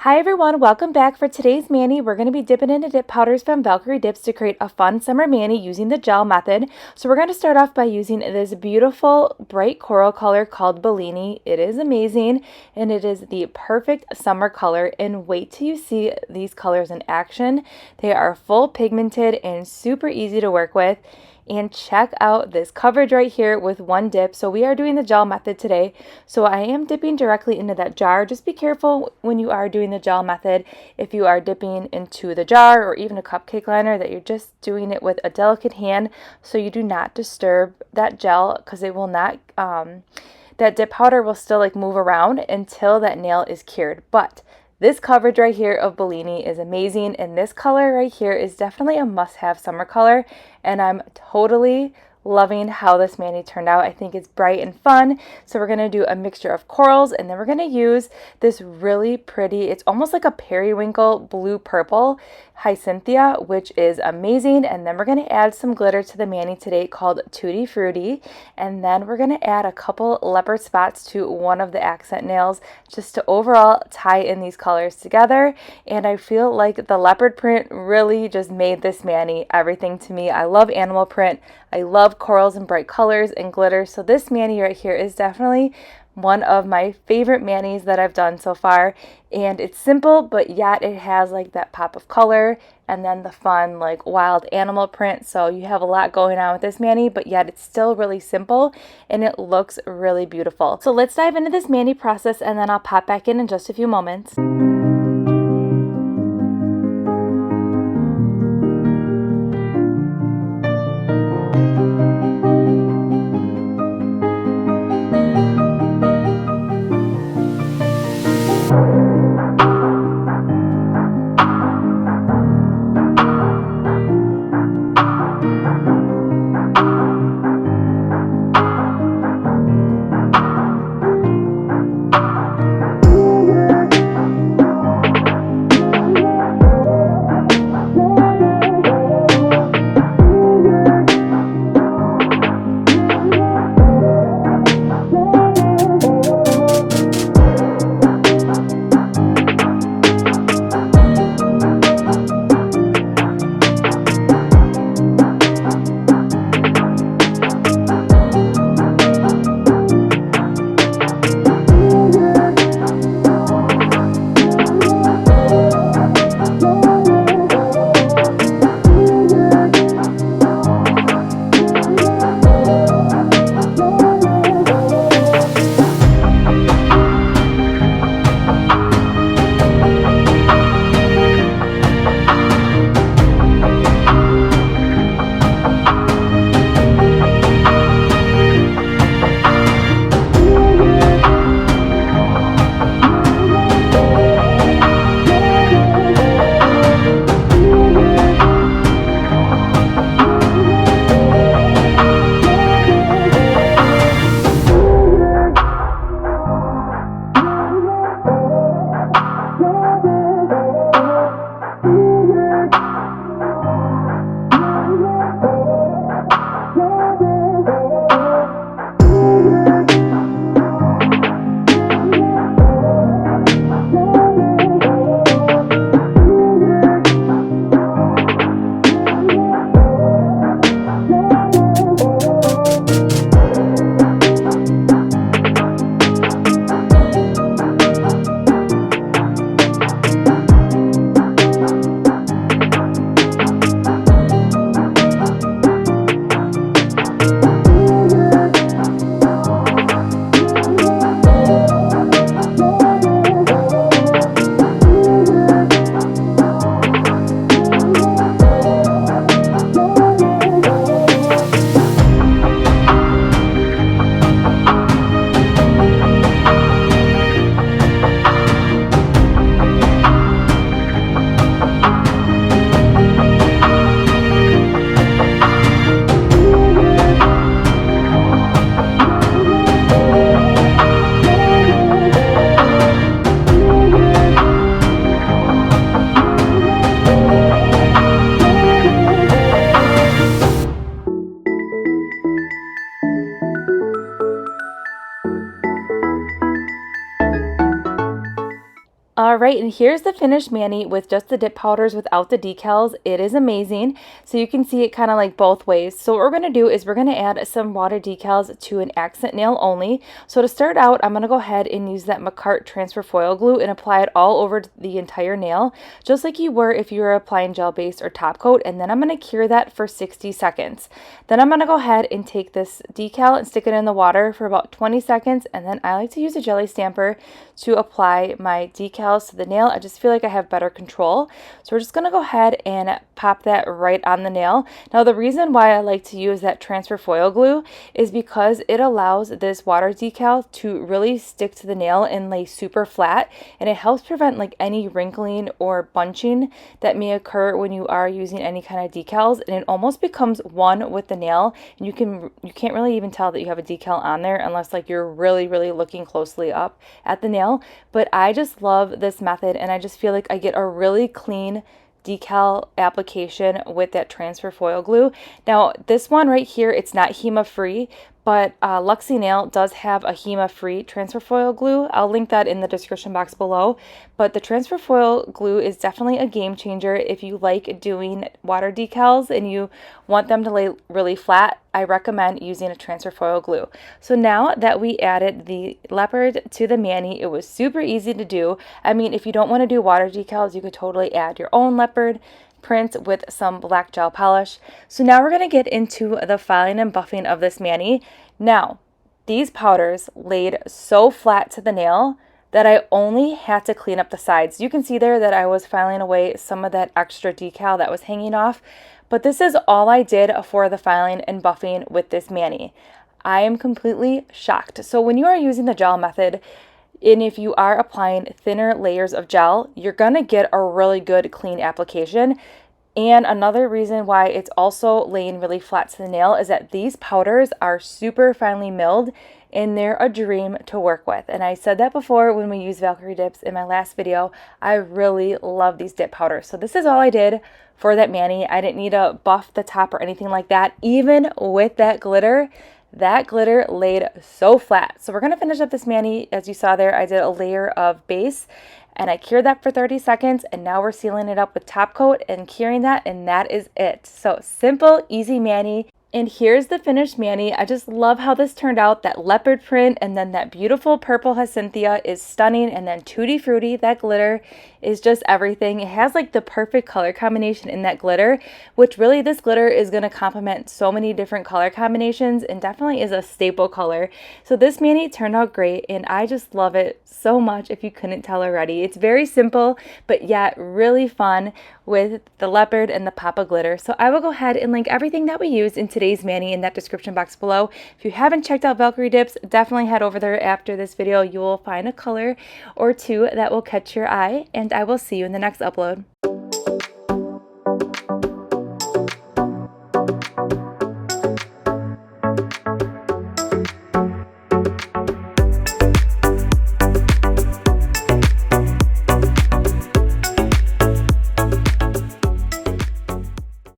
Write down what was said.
Hi everyone, welcome back. For today's mani, we're going to be dipping into dip powders from Valkyrie Dips to create a fun summer mani using the gel method. So we're going to start off by using this beautiful bright coral color called Bellini. It is amazing and it is the perfect summer color, and wait till you see these colors in action. They are full pigmented and super easy to work with. And check out this coverage right here with one dip. So we are doing the gel method today. So I am dipping directly into that jar. Just be careful when you are doing the gel method. If you are dipping into the jar or even a cupcake liner, that you're just doing it with a delicate hand so you do not disturb that gel, because it will not, that dip powder will still like move around until that nail is cured. But this coverage right here of Bellini is amazing, and this color right here is definitely a must-have summer color, and I'm totally loving how this mani turned out. I think it's bright and fun. So we're going to do a mixture of corals, and then we're going to use this really pretty, it's almost like a periwinkle blue purple hyacinthia, which is amazing. And then we're going to add some glitter to the mani today called Tutti-Fruity, and then we're going to add a couple leopard spots to one of the accent nails just to overall tie in these colors together. And I feel like the leopard print really just made this mani everything to me. I love animal print. I love corals and bright colors and glitter. So this mani right here is definitely one of my favorite manis that I've done so far. And it's simple, but yet it has like that pop of color and then the fun like wild animal print. So you have a lot going on with this mani, but yet it's still really simple and it looks really beautiful. So let's dive into this mani process, and then I'll pop back in just a few moments. Alright, and here's the finished mani with just the dip powders without the decals. It is amazing. So you can see it kind of like both ways. So what we're going to do is we're going to add some water decals to an accent nail only. So to start out, I'm going to go ahead and use that Makartt transfer foil glue and apply it all over the entire nail, just like you were if you were applying gel base or top coat. And then I'm going to cure that for 60 seconds. Then I'm going to go ahead and take this decal and stick it in the water for about 20 seconds. And then I like to use a jelly stamper to apply my decals to the nail. I just feel like I have better control. So we're just going to go ahead and pop that right on the nail. Now the reason why I like to use that transfer foil glue is because it allows this water decal to really stick to the nail and lay super flat, and it helps prevent like any wrinkling or bunching that may occur when you are using any kind of decals, and it almost becomes one with the nail, and you can't really even tell that you have a decal on there unless like you're really looking closely up at the nail. But I just love this method, and I just feel like I get a really clean decal application with that transfer foil glue. Now this one right here, it's not HEMA free, but Luxie Nail does have a HEMA free transfer foil glue. I'll link that in the description box below. But the transfer foil glue is definitely a game changer if you like doing water decals and you want them to lay really flat. I recommend using a transfer foil glue. So now that we added the leopard to the mani, it was super easy to do. I mean, if you don't want to do water decals, you could totally add your own leopard print with some black gel polish. So now we're going to get into the filing and buffing of this mani. Now, these powders laid so flat to the nail that I only had to clean up the sides. You can see there that I was filing away some of that extra decal that was hanging off, but this is all I did for the filing and buffing with this mani. I am completely shocked. So when you are using the gel method, and if you are applying thinner layers of gel, you're going to get a really good clean application. And another reason why it's also laying really flat to the nail is that these powders are super finely milled and they're a dream to work with. And I said that before when we used Valkyrie Dips in my last video. I really love these dip powders. So this is all I did for that mani. I didn't need to buff the top or anything like that. Even with that glitter laid so flat. So we're going to finish up this mani. As you saw there, I did a layer of base and I cured that for 30 seconds, and now we're sealing it up with top coat and curing that, and that is it. So simple, easy mani. And here's the finished mani. I just love how this turned out. That leopard print and then that beautiful purple Hyacinthia is stunning. And then Tutti-Fruity, that glitter is just everything. It has like the perfect color combination in that glitter, which really this glitter is going to complement so many different color combinations and definitely is a staple color. So this mani turned out great and I just love it so much if you couldn't tell already. It's very simple, but yet really fun with the leopard and the Papa glitter. So I will go ahead and link everything that we used in today's mani in that description box below. If you haven't checked out Valkyrie Dips, definitely head over there after this video. You will find a color or two that will catch your eye, and I will see you in the next upload.